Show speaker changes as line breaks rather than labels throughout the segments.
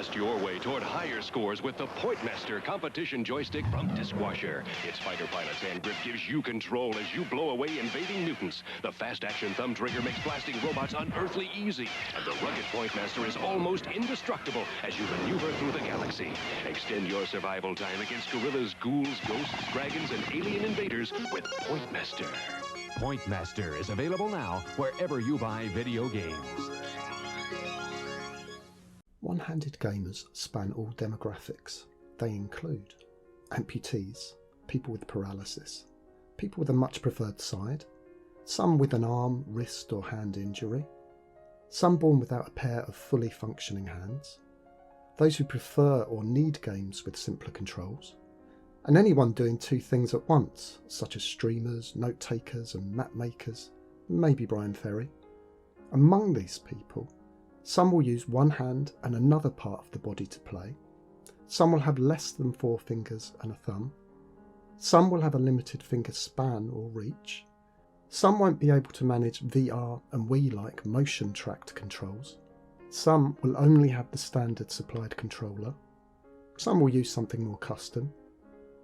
Blast your way toward higher scores with the Pointmaster competition joystick from Diskwasher. Its fighter pilot's hand grip gives you control as you blow away invading mutants. The fast-action thumb trigger makes blasting robots unearthly easy. And the rugged Pointmaster is almost indestructible as you maneuver through the galaxy. Extend your survival time against gorillas, ghouls, ghosts, dragons, and alien invaders with Pointmaster.
Pointmaster is available now wherever you buy video games.
One-handed gamers span all demographics. They include amputees, people with paralysis, people with a much preferred side, some with an arm, wrist or hand injury, some born without a pair of fully functioning hands, those who prefer or need games with simpler controls, and anyone doing two things at once, such as streamers, note takers and map makers, maybe Brian Ferry. Among these people, some will use one hand and another part of the body to play. Some will have less than 4 fingers and a thumb. Some will have a limited finger span or reach. Some won't be able to manage VR and Wii-like motion-tracked controls. Some will only have the standard supplied controller. Some will use something more custom.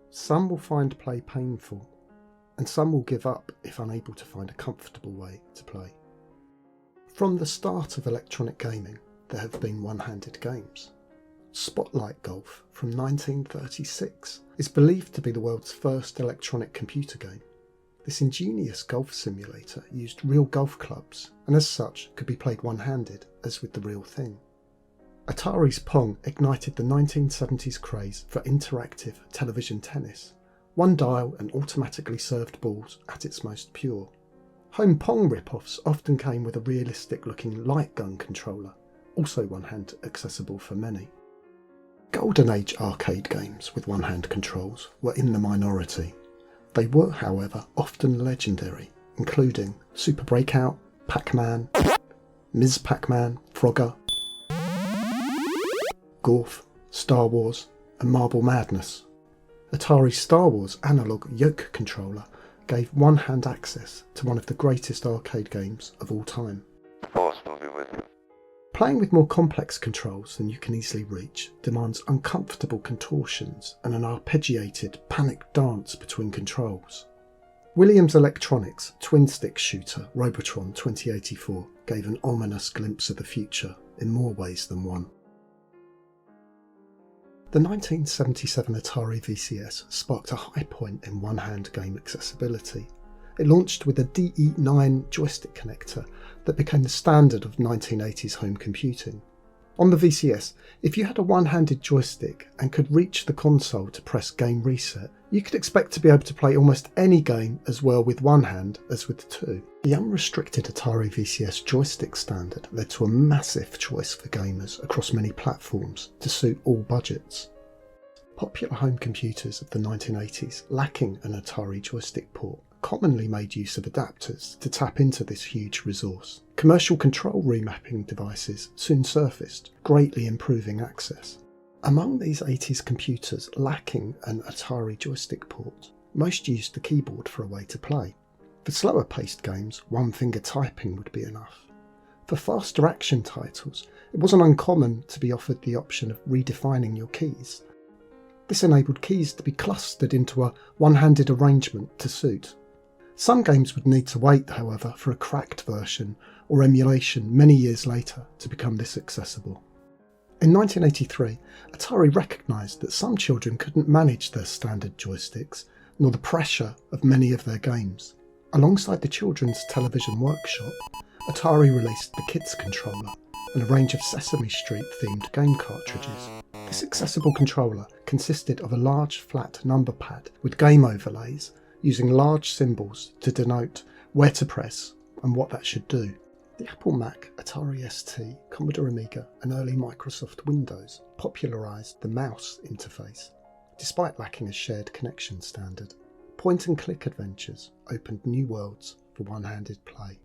Some will find play painful. And some will give up if unable to find a comfortable way to play. From the start of electronic gaming, there have been one-handed games. Spotlight Golf from 1936 is believed to be the world's first electronic computer game. This ingenious golf simulator used real golf clubs and as such could be played one-handed as with the real thing. Atari's Pong ignited the 1970s craze for interactive television tennis, one dial and automatically served balls at its most pure. Home Pong rip-offs often came with a realistic-looking light gun controller, also one-hand accessible for many. Golden Age arcade games with one-hand controls were in the minority. They were, however, often legendary, including Super Breakout, Pac-Man, Ms. Pac-Man, Frogger, Gorf, Star Wars, and Marble Madness. Atari's Star Wars analog yoke controller gave one-hand access to one of the greatest arcade games of all time. Playing with more complex controls than you can easily reach demands uncomfortable contortions and an arpeggiated, panicked dance between controls. Williams Electronics' twin-stick shooter Robotron 2084 gave an ominous glimpse of the future in more ways than one. The 1977 Atari Vcs sparked a high point in one-hand game accessibility. It launched with a DE9 joystick connector that became the standard of 1980s home computing. On the VCS, if you had a one-handed joystick and could reach the console to press game reset, you could expect to be able to play almost any game as well with one hand as with two. The unrestricted Atari VCS joystick standard led to a massive choice for gamers across many platforms to suit all budgets. Popular home computers of the 1980s lacking an Atari joystick port commonly made use of adapters to tap into this huge resource. Commercial control remapping devices soon surfaced, greatly improving access. Among these 80s computers lacking an Atari joystick port, most used the keyboard for a way to play. For slower paced games, one-finger typing would be enough. For faster action titles, it wasn't uncommon to be offered the option of redefining your keys. This enabled keys to be clustered into a one-handed arrangement to suit. Some games would need to wait, however, for a cracked version or emulation many years later to become this accessible. In 1983, Atari recognised that some children couldn't manage their standard joysticks, nor the pressure of many of their games. Alongside the Children's Television Workshop, Atari released the Kids Controller and a range of Sesame Street themed game cartridges. This accessible controller consisted of a large flat number pad with game overlays, using large symbols to denote where to press and what that should do. The Apple Mac, Atari ST, Commodore Amiga and early Microsoft Windows popularised the mouse interface. Despite lacking a shared connection standard, point-and-click adventures opened new worlds for one-handed play.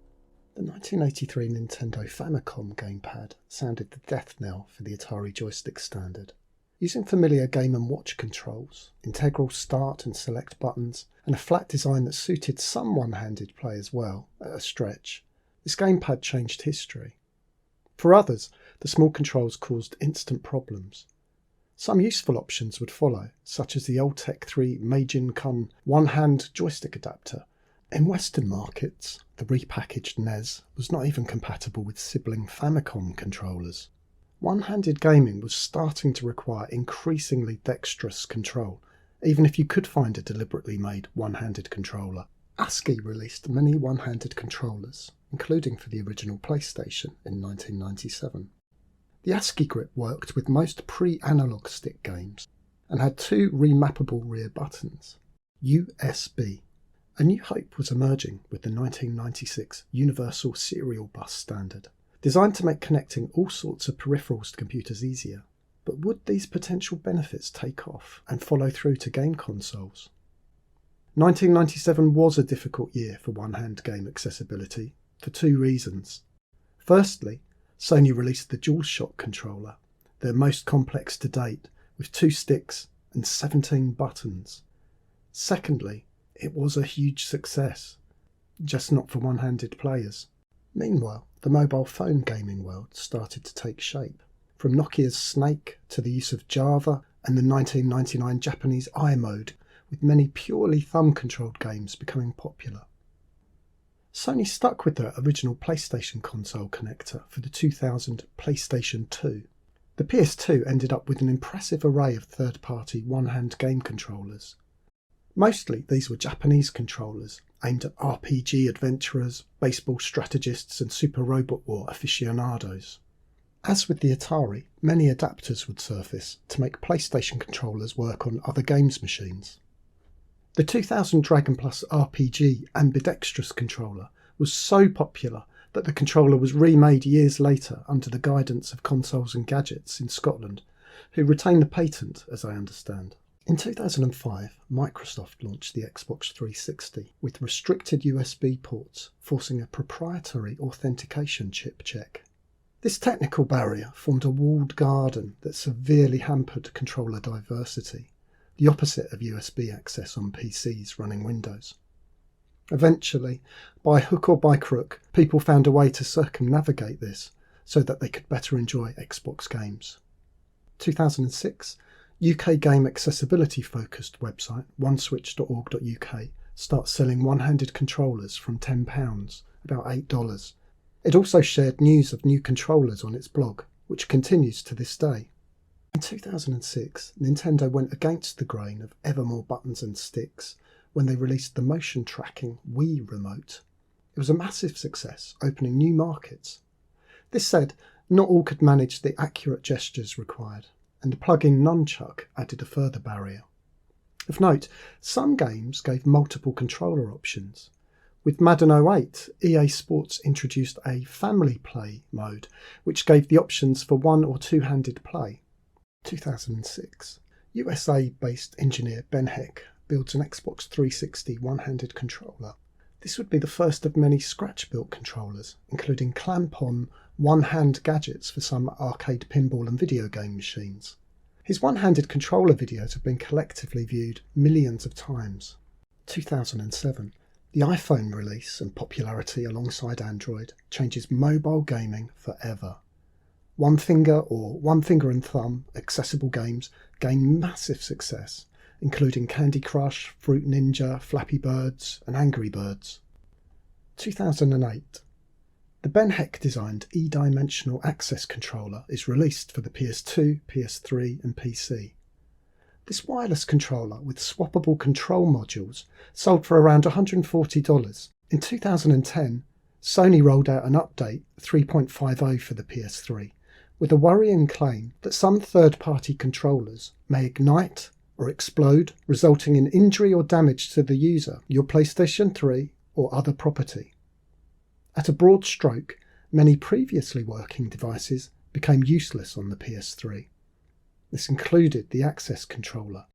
The 1983 Nintendo Famicom Gamepad sounded the death knell for the Atari joystick standard. Using familiar Game & Watch controls, integral start and select buttons, and a flat design that suited some one-handed play as well, at a stretch, this gamepad changed history. For others, the small controls caused instant problems. Some useful options would follow, such as the old Tech 3 Majin-Kun one-hand joystick adapter. In Western markets, the repackaged NES was not even compatible with sibling Famicom controllers. One-handed gaming was starting to require increasingly dexterous control, even if you could find a deliberately made one-handed controller. ASCII released many one-handed controllers, including for the original PlayStation in 1997. The ASCII grip worked with most pre-analog stick games and had two remappable rear buttons. USB. A new hope was emerging with the 1996 Universal Serial Bus standard, designed to make connecting all sorts of peripherals to computers easier. But would these potential benefits take off and follow through to game consoles? 1997 was a difficult year for one-hand game accessibility for two reasons. Firstly, Sony released the Dualshock Controller, their most complex to date, with 2 sticks and 17 buttons. Secondly, it was a huge success, just not for one-handed players. Meanwhile, the mobile phone gaming world started to take shape, from Nokia's Snake to the use of Java and the 1999 Japanese i-mode, with many purely thumb-controlled games becoming popular. Sony stuck with their original PlayStation console connector for the 2000 PlayStation 2. The PS2 ended up with an impressive array of third-party one-hand game controllers. Mostly these were Japanese controllers, aimed at RPG adventurers, baseball strategists and Super Robot War aficionados. As with the Atari, many adapters would surface to make PlayStation controllers work on other games machines. The 2000 Dragon Plus RPG ambidextrous controller was so popular that the controller was remade years later under the guidance of Consoles and Gadgets in Scotland, who retained the patent, as I understand. In 2005, Microsoft launched the Xbox 360 with restricted USB ports, forcing a proprietary authentication chip check. This technical barrier formed a walled garden that severely hampered controller diversity, the opposite of USB access on PCs running Windows. Eventually, by hook or by crook, people found a way to circumnavigate this so that they could better enjoy Xbox games. 2006, UK game accessibility focused website oneswitch.org.uk starts selling one-handed controllers from £10, about $8. It also shared news of new controllers on its blog, which continues to this day. In 2006, Nintendo went against the grain of ever more buttons and sticks when they released the motion tracking Wii Remote. It was a massive success, opening new markets. This said, not all could manage the accurate gestures required, and the plug-in nunchuck added a further barrier. Of note, some games gave multiple controller options. With Madden 08, EA Sports introduced a family play mode, which gave the options for one- or two-handed play. 2006. USA-based engineer Ben Heck builds an Xbox 360 one-handed controller. This would be the first of many scratch-built controllers, including clamp-on, one-hand gadgets for some arcade pinball and video game machines. His one-handed controller videos have been collectively viewed millions of times. 2007. The iPhone release and popularity alongside Android changes mobile gaming forever. One finger or one finger and thumb accessible games gain massive success, including Candy Crush, Fruit Ninja, Flappy Birds and Angry Birds. 2008. The Ben Heck designed e-dimensional access controller is released for the PS2, PS3 and PC. This wireless controller with swappable control modules sold for around $140. In 2010, Sony rolled out an update 3.50 for the PS3, with a worrying claim that some third-party controllers may ignite or explode, resulting in injury or damage to the user, your PlayStation 3 or other property. At a broad stroke, many previously working devices became useless on the PS3. This included the access controller.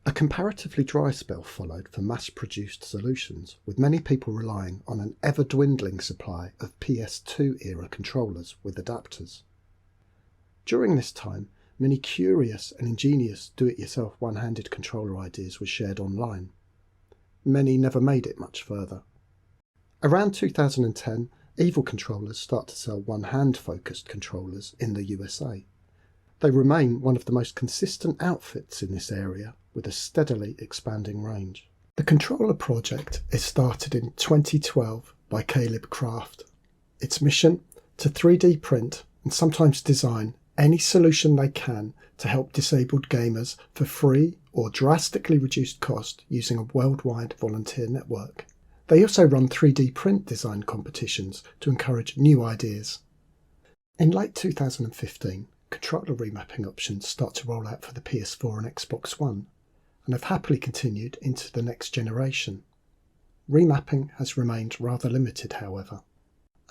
A comparatively dry spell followed for mass-produced solutions, with many people relying on an ever-dwindling supply of PS2-era controllers with adapters. During this time, many curious and ingenious do-it-yourself one-handed controller ideas were shared online. Many never made it much further. Around 2010, Evil controllers start to sell one-hand focused controllers in the USA. They remain one of the most consistent outfits in this area, with a steadily expanding range. The controller project is started in 2012 by Caleb Craft. Its mission? To 3D print and sometimes design any solution they can to help disabled gamers for free or drastically reduced cost using a worldwide volunteer network. They also run 3D print design competitions to encourage new ideas. In late 2015, controller remapping options start to roll out for the PS4 and Xbox One, and have happily continued into the next generation. Remapping has remained rather limited, however.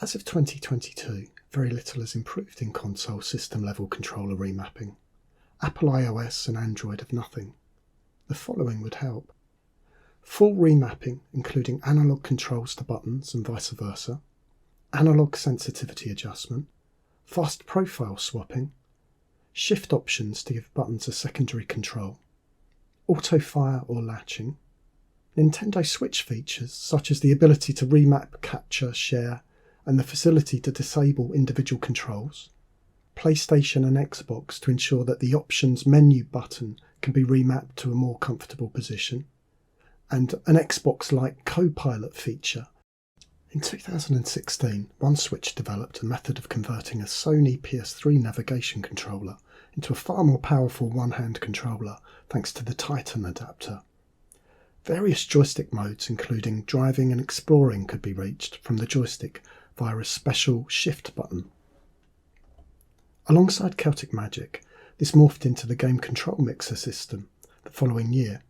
As of 2022, very little has improved in console system-level controller remapping. Apple iOS and Android have nothing. The following would help. Full remapping, including analog controls to buttons and vice versa, analog sensitivity adjustment, fast profile swapping, shift options to give buttons a secondary control, auto-fire or latching, Nintendo Switch features such as the ability to remap, capture, share, and the facility to disable individual controls, PlayStation and Xbox to ensure that the options menu button can be remapped to a more comfortable position, and an Xbox-like co-pilot feature. In 2016, OneSwitch developed a method of converting a Sony PS3 navigation controller into a far more powerful one-hand controller thanks to the Titan adapter. Various joystick modes including driving and exploring could be reached from the joystick via a special shift button. Alongside Celtic Magic, this morphed into the Game Control Mixer system the following year.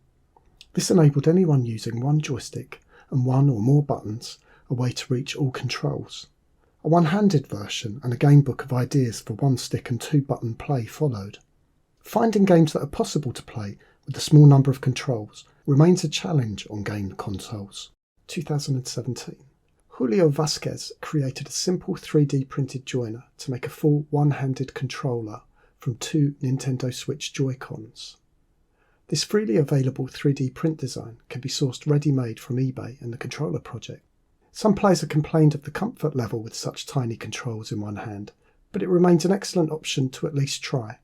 This enabled anyone using one joystick and one or more buttons a way to reach all controls. A one-handed version and a gamebook of ideas for one stick and two button play followed. Finding games that are possible to play with a small number of controls remains a challenge on game consoles. 2017. Julio Vasquez created a simple 3D printed joiner to make a full one-handed controller from two Nintendo Switch Joy-Cons. This freely available 3D print design can be sourced ready-made from eBay and the Controller Project. Some players have complained of the comfort level with such tiny controls in one hand, but it remains an excellent option to at least try.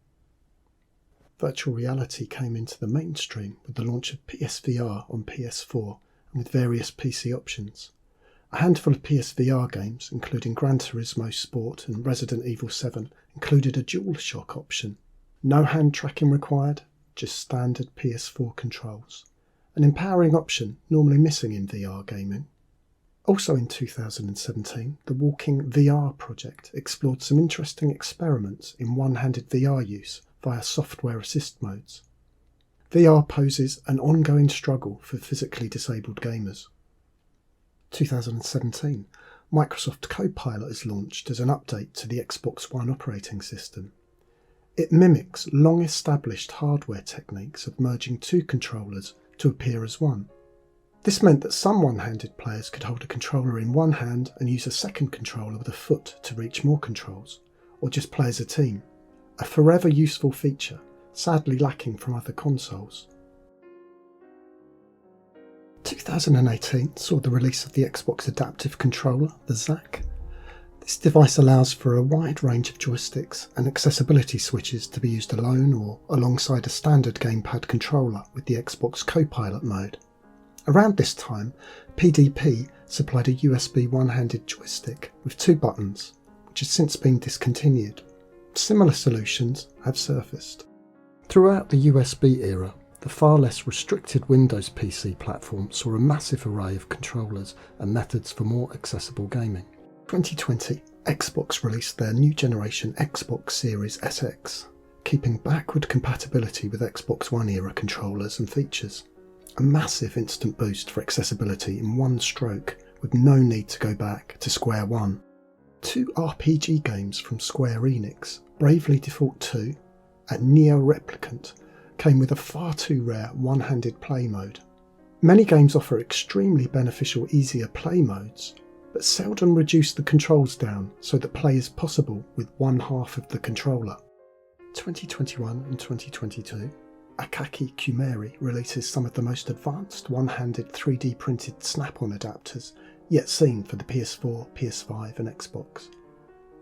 Virtual reality came into the mainstream with the launch of PSVR on PS4 and with various PC options. A handful of PSVR games, including Gran Turismo Sport and Resident Evil 7, included a Dualshock option. No hand tracking required, just standard PS4 controls. An empowering option normally missing in VR gaming. Also in 2017, the Walking VR project explored some interesting experiments in one-handed VR use via software assist modes. VR poses an ongoing struggle for physically disabled gamers. 2017, Microsoft Copilot is launched as an update to the Xbox One operating system. It mimics long-established hardware techniques of merging two controllers to appear as one. This meant that some one-handed players could hold a controller in one hand and use a second controller with a foot to reach more controls, or just play as a team. A forever useful feature, sadly lacking from other consoles. 2018 saw the release of the Xbox Adaptive Controller, the ZAC. This device allows for a wide range of joysticks and accessibility switches to be used alone or alongside a standard gamepad controller with the Xbox Copilot mode. Around this time, PDP supplied a USB one-handed joystick with two buttons, which has since been discontinued. Similar solutions have surfaced. Throughout the USB era, the far less restricted Windows PC platform saw a massive array of controllers and methods for more accessible gaming. 2020, Xbox released their new generation Xbox Series SX, keeping backward compatibility with Xbox One era controllers and features. A massive instant boost for accessibility in one stroke with no need to go back to square one. Two RPG games from Square Enix, Bravely Default 2 and Neo Replicant, came with a far too rare one-handed play mode. Many games offer extremely beneficial easier play modes, but seldom reduce the controls down so that play is possible with one half of the controller. 2021 and 2022, Akaki Kumeri releases some of the most advanced one-handed 3D printed snap-on adapters yet seen for the PS4, PS5 and Xbox.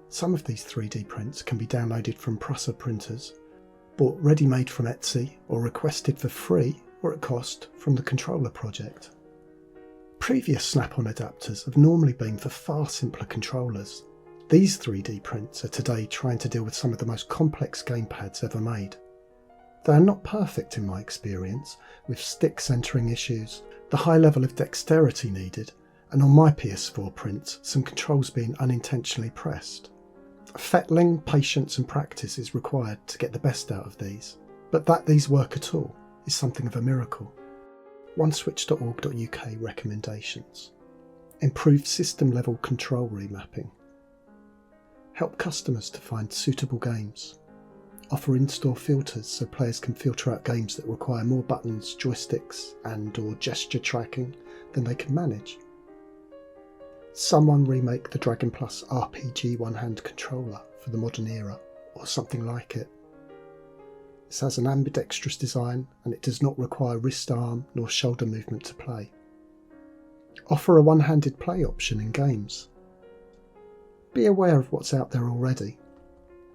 Some of these 3D prints can be downloaded from Prusa printers, bought ready-made from Etsy, or requested for free or at cost from the Controller project. Previous snap-on adapters have normally been for far simpler controllers. These 3D prints are today trying to deal with some of the most complex gamepads ever made. They are not perfect in my experience, with stick centering issues, the high level of dexterity needed, and on my PS4 prints, some controls being unintentionally pressed. Fettling, patience and practice is required to get the best out of these, but that these work at all is something of a miracle. OneSwitch.org.uk recommendations. Improve system-level control remapping. Help customers to find suitable games. Offer in-store filters so players can filter out games that require more buttons, joysticks and/or gesture tracking than they can manage. Someone remake the Dragon Plus RPG one-hand controller for the modern era, or something like it. This has an ambidextrous design and it does not require wrist, arm nor shoulder movement to play. Offer a one-handed play option in games. Be aware of what's out there already.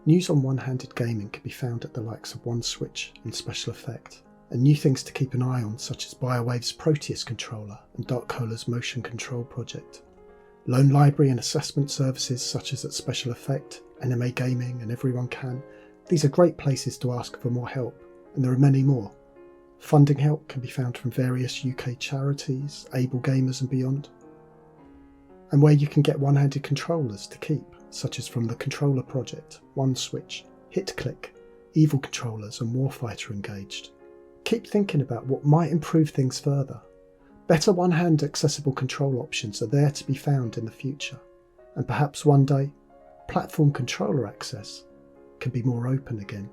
News on one-handed gaming can be found at the likes of OneSwitch and Special Effect, and new things to keep an eye on such as BioWave's Proteus controller and Dark Colar's motion control project. Loan library and assessment services such as at Special Effect, Anime Gaming and Everyone Can. These are great places to ask for more help, and there are many more. Funding help can be found from various UK charities, Able Gamers and beyond. And where you can get one-handed controllers to keep, such as from the Controller Project, OneSwitch, HitClick, Evil Controllers and Warfighter Engaged. Keep thinking about what might improve things further. Better one-hand accessible control options are there to be found in the future, and perhaps one day, platform controller access can be more open again.